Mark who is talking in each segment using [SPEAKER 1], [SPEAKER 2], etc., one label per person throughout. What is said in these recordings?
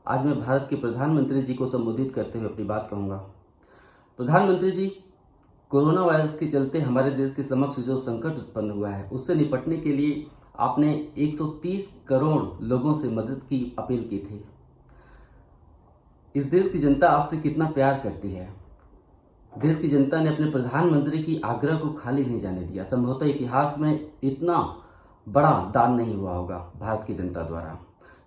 [SPEAKER 1] आज मैं भारत के प्रधानमंत्री जी को संबोधित करते हुए अपनी बात कहूँगा। प्रधानमंत्री जी, कोरोना वायरस के चलते हमारे देश के समक्ष जो संकट उत्पन्न हुआ है उससे निपटने के लिए आपने 130 करोड़ लोगों से मदद की अपील की थी। इस देश की जनता आपसे कितना प्यार करती है। देश की जनता ने अपने प्रधानमंत्री की आग्रह को खाली नहीं जाने दिया। संभवतः इतिहास में इतना बड़ा दान नहीं हुआ होगा भारत की जनता द्वारा।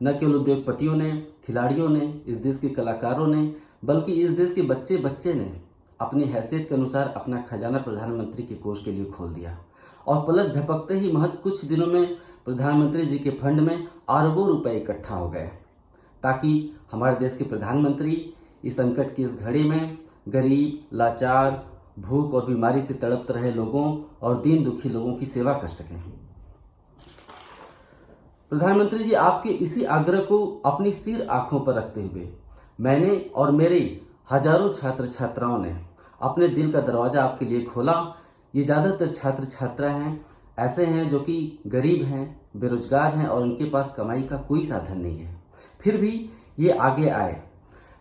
[SPEAKER 1] न केवल उद्योगपतियों ने, खिलाड़ियों ने, इस देश के कलाकारों ने, बल्कि इस देश के बच्चे बच्चे ने अपनी हैसियत के अनुसार अपना खजाना प्रधानमंत्री के कोष के लिए खोल दिया और पलक झपकते ही महज कुछ दिनों में प्रधानमंत्री जी के फंड में अरबों रुपए इकट्ठा हो गए, ताकि हमारे देश के प्रधानमंत्री इस संकट की इस घड़ी में गरीब, लाचार, भूख और बीमारी से तड़प रहे लोगों और दीन दुखी लोगों की सेवा कर सकें। प्रधानमंत्री जी, आपके इसी आग्रह को अपनी सिर आंखों पर रखते हुए मैंने और मेरे हजारों छात्र छात्राओं ने अपने दिल का दरवाजा आपके लिए खोला। ये ज़्यादातर छात्र छात्राएं ऐसे हैं जो कि गरीब हैं, बेरोजगार हैं और उनके पास कमाई का कोई साधन नहीं है, फिर भी ये आगे आए।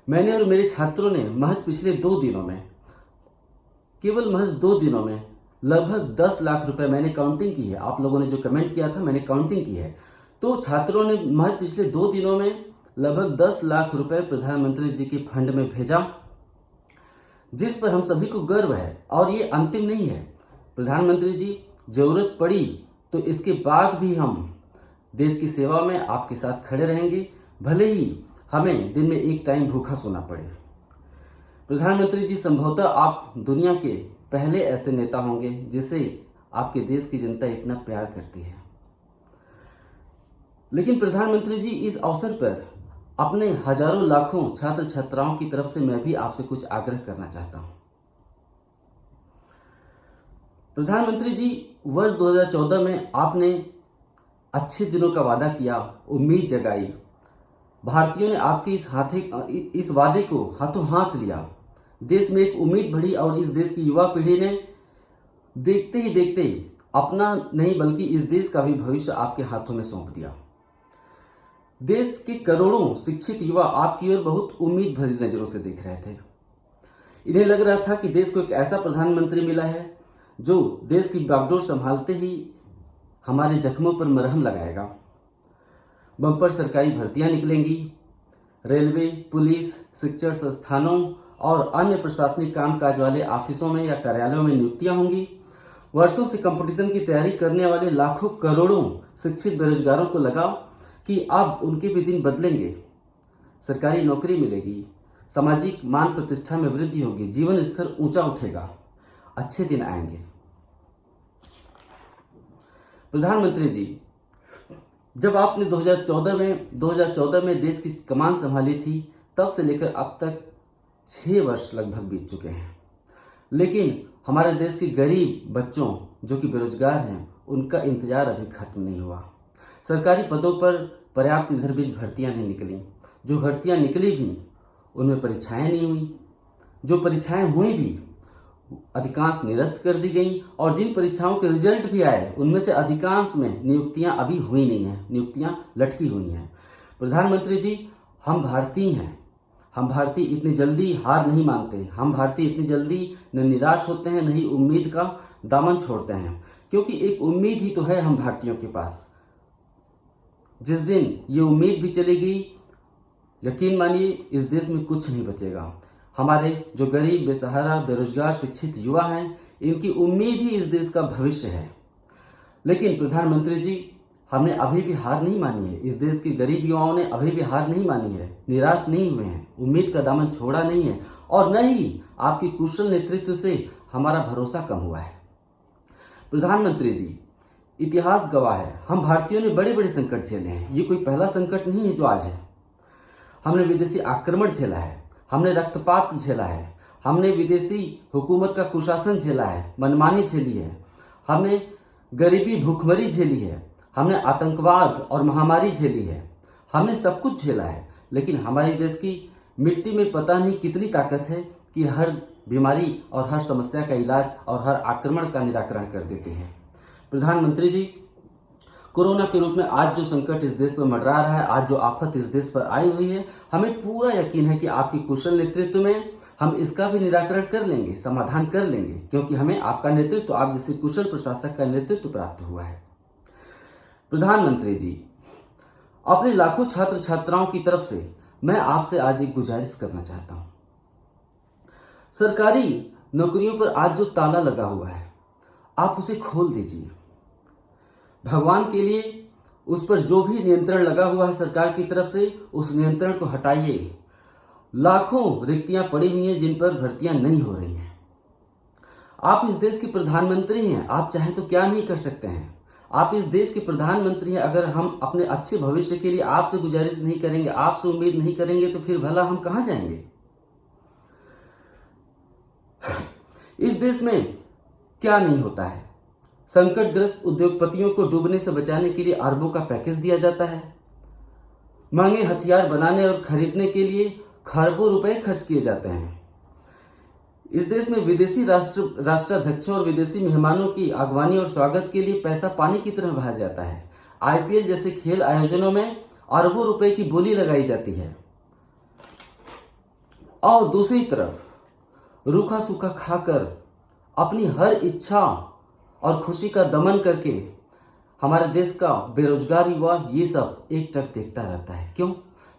[SPEAKER 1] मैंने और मेरे छात्रों ने महज पिछले 2 दिनों में, केवल महज 2 दिनों में लगभग 10 लाख रुपए मैंने काउंटिंग की है। आप लोगों ने जो कमेंट किया था मैंने काउंटिंग की है, तो छात्रों ने महज पिछले 2 दिनों में लगभग 10 लाख रुपए प्रधानमंत्री जी के फंड में भेजा, जिस पर हम सभी को गर्व है। और ये अंतिम नहीं है। प्रधानमंत्री जी, जरूरत पड़ी तो इसके बाद भी हम देश की सेवा में आपके साथ खड़े रहेंगे, भले ही हमें दिन में एक टाइम भूखा सोना पड़े। प्रधानमंत्री जी, संभवतः आप दुनिया के पहले ऐसे नेता होंगे जिसे आपके देश की जनता इतना प्यार करती है। लेकिन प्रधानमंत्री जी, इस अवसर पर अपने हजारों लाखों छात्र छात्राओं की तरफ से मैं भी आपसे कुछ आग्रह करना चाहता हूं। प्रधानमंत्री जी, वर्ष 2014 में आपने अच्छे दिनों का वादा किया, उम्मीद जगाई। भारतीयों ने आपके इस वादे को हाथों हाथ लिया। देश में एक उम्मीद बढ़ी और इस देश की युवा पीढ़ी ने देखते ही देखते अपना नहीं बल्कि इस देश का भी भविष्य आपके हाथों में सौंप दिया। देश के करोड़ों शिक्षित युवा आपकी ओर बहुत उम्मीद भरी नजरों से देख रहे थे। इन्हें लग रहा था कि देश को एक ऐसा प्रधानमंत्री मिला है जो देश की बागडोर संभालते ही हमारे जख्मों पर मरहम लगाएगा। बम्पर सरकारी भर्तियां निकलेंगी, रेलवे, पुलिस, शिक्षण संस्थानों और अन्य प्रशासनिक कामकाज वाले ऑफिसों में या कार्यालयों में नियुक्तियां होंगी। वर्षों से कंपटीशन की तैयारी करने वाले लाखों करोड़ों शिक्षित बेरोजगारों को लगा कि अब उनके भी दिन बदलेंगे। सरकारी नौकरी मिलेगी, सामाजिक मान प्रतिष्ठा में वृद्धि होगी, जीवन स्तर ऊंचा उठेगा, अच्छे दिन आएंगे। प्रधानमंत्री जी, जब आपने 2014 में देश की कमान संभाली थी, तब से लेकर अब तक 6 वर्ष लगभग बीत चुके हैं। लेकिन हमारे देश के गरीब बच्चों जो कि बेरोजगार हैं, उनका इंतजार अभी खत्म नहीं हुआ। सरकारी पदों पर पर्याप्त इधर बीच भर्तियां नहीं निकली। जो भर्तियां निकली भी उनमें परीक्षाएं नहीं हुई। जो परीक्षाएं हुई भी अधिकांश निरस्त कर दी गई और जिन परीक्षाओं के रिजल्ट भी आए उनमें से अधिकांश में नियुक्तियां अभी हुई नहीं हैं, नियुक्तियां लटकी हुई हैं। प्रधानमंत्री जी, हम भारतीय हैं। हम भारतीय इतनी जल्दी हार नहीं मानते। हम भारतीय इतनी जल्दी न निराश होते हैं, न ही उम्मीद का दामन छोड़ते हैं, क्योंकि एक उम्मीद ही तो है हम भारतीयों के पास। जिस दिन ये उम्मीद भी चली गई, यकीन मानिए इस देश में कुछ नहीं बचेगा। हमारे जो गरीब, बेसहारा, बेरोजगार, शिक्षित युवा हैं, इनकी उम्मीद ही इस देश का भविष्य है। लेकिन प्रधानमंत्री जी, हमने अभी भी हार नहीं मानी है। इस देश के गरीब युवाओं ने अभी भी हार नहीं मानी है, निराश नहीं हुए हैं, उम्मीद का दामन छोड़ा नहीं है और न ही आपकी कुशल नेतृत्व से हमारा भरोसा कम हुआ है। प्रधानमंत्री जी, इतिहास गवाह है, हम भारतीयों ने बड़े बड़े संकट झेले हैं। ये कोई पहला संकट नहीं है जो आज है। हमने विदेशी आक्रमण झेला है, हमने रक्तपात झेला है, हमने विदेशी हुकूमत का कुशासन झेला है, मनमानी झेली है, हमने गरीबी, भूखमरी झेली है, हमने आतंकवाद और महामारी झेली है। हमने सब कुछ झेला है, लेकिन हमारे देश की मिट्टी में पता नहीं कितनी ताकत है कि हर बीमारी और हर समस्या का इलाज और हर आक्रमण का निराकरण कर देती है। प्रधानमंत्री जी, कोरोना के रूप में आज जो संकट इस देश पर मंडरा रहा है, आज जो आफत इस देश पर आई हुई है, हमें पूरा यकीन है कि आपकी कुशल नेतृत्व में हम इसका भी निराकरण कर लेंगे, समाधान कर लेंगे, क्योंकि हमें आपका नेतृत्व, आप जैसे कुशल प्रशासक का नेतृत्व प्राप्त हुआ है। प्रधानमंत्री जी, अपने लाखों छात्र छात्राओं की तरफ से मैं आपसे आज एक गुजारिश करना चाहता हूं। सरकारी नौकरियों पर आज जो ताला लगा हुआ है, आप उसे खोल दीजिए। भगवान के लिए उस पर जो भी नियंत्रण लगा हुआ है सरकार की तरफ से, उस नियंत्रण को हटाइए। लाखों रिक्तियां पड़ी हुई हैं जिन पर भर्तियां नहीं हो रही हैं। आप इस देश के प्रधानमंत्री हैं, आप चाहें तो क्या नहीं कर सकते हैं। आप इस देश के प्रधानमंत्री हैं। अगर हम अपने अच्छे भविष्य के लिए आपसे गुजारिश नहीं करेंगे, आपसे उम्मीद नहीं करेंगे, तो फिर भला हम कहां जाएंगे। इस देश में क्या नहीं होता है। संकटग्रस्त उद्योगपतियों को डूबने से बचाने के लिए अरबों का पैकेज दिया जाता है। महंगे हथियार बनाने और खरीदने के लिए खरबों रुपए खर्च किए जाते हैं। इस देश में विदेशी राष्ट्राध्यक्षों और विदेशी मेहमानों की आगवानी और स्वागत के लिए पैसा पानी की तरह बहाया जाता है। आईपीएल जैसे खेल आयोजनों में अरबों रुपए की बोली लगाई जाती है। और दूसरी तरफ रूखा सूखा खाकर अपनी हर इच्छा और खुशी का दमन करके हमारे देश का बेरोजगार युवा ये सब एकटक देखता रहता है। क्यों?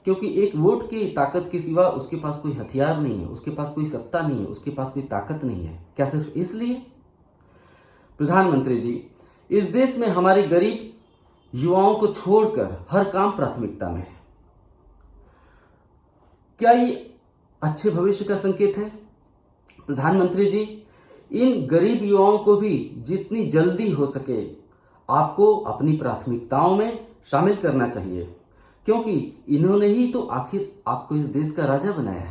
[SPEAKER 1] क्योंकि एक वोट की ताकत के सिवा उसके पास कोई हथियार नहीं है, उसके पास कोई सत्ता नहीं है, उसके पास कोई ताकत नहीं है। क्या सिर्फ इसलिए? प्रधानमंत्री जी, इस देश में हमारे गरीब युवाओं को छोड़कर हर काम प्राथमिकता में है। क्या ये अच्छे भविष्य का संकेत है? प्रधानमंत्री जी, इन गरीब युवाओं को भी जितनी जल्दी हो सके आपको अपनी प्राथमिकताओं में शामिल करना चाहिए, क्योंकि इन्होंने ही तो आखिर आपको इस देश का राजा बनाया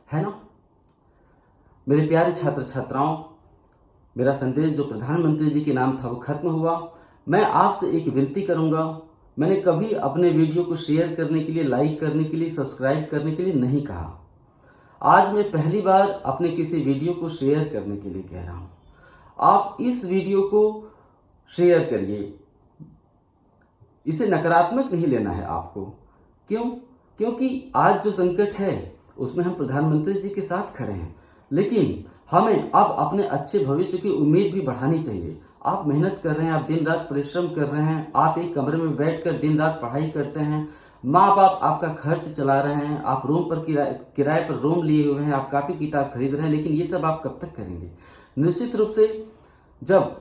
[SPEAKER 1] है ना। मेरे प्यारे छात्र छात्राओं, मेरा संदेश जो प्रधानमंत्री जी के नाम था वो खत्म हुआ। मैं आपसे एक विनती करूंगा। मैंने कभी अपने वीडियो को शेयर करने के लिए, लाइक करने के लिए, सब्सक्राइब करने के लिए नहीं कहा। आज मैं पहली बार अपने किसी वीडियो को शेयर करने के लिए कह रहा हूं। आप इस वीडियो को शेयर करिए। इसे नकारात्मक नहीं लेना है आपको। क्यों? क्योंकि आज जो संकट है उसमें हम प्रधानमंत्री जी के साथ खड़े हैं, लेकिन हमें अब अपने अच्छे भविष्य की उम्मीद भी बढ़ानी चाहिए। आप मेहनत कर रहे हैं, आप दिन रात परिश्रम कर रहे हैं, आप एक कमरे में बैठकर दिन रात पढ़ाई करते हैं, माँ बाप आपका खर्च चला रहे हैं, आप रूम पर किराए पर रूम लिए हुए हैं, आप कापी किताब खरीद रहे हैं, लेकिन ये सब आप कब तक करेंगे? निश्चित रूप से जब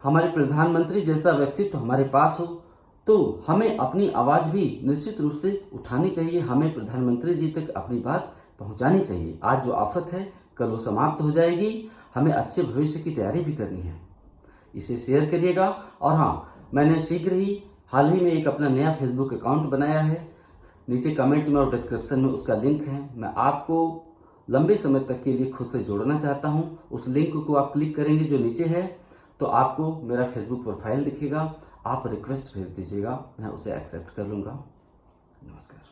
[SPEAKER 1] हमारे प्रधानमंत्री जैसा व्यक्तित्व हमारे पास हो तो हमें अपनी आवाज भी निश्चित रूप से उठानी चाहिए। हमें प्रधानमंत्री जी तक अपनी बात पहुंचानी चाहिए। आज जो आफत है कल वो समाप्त हो जाएगी। हमें अच्छे भविष्य की तैयारी भी करनी है। इसे शेयर करिएगा। और हाँ, मैंने शीघ्र ही हाल ही में एक अपना नया फेसबुक अकाउंट बनाया है। नीचे कमेंट में और डिस्क्रिप्शन में उसका लिंक है। मैं आपको लंबे समय तक के लिए खुद से जोड़ना चाहता हूँ। उस लिंक को आप क्लिक करेंगे जो नीचे है तो आपको मेरा फेसबुक प्रोफाइल दिखेगा। आप रिक्वेस्ट भेज दीजिएगा, मैं उसे एक्सेप्ट कर लूँगा। नमस्कार।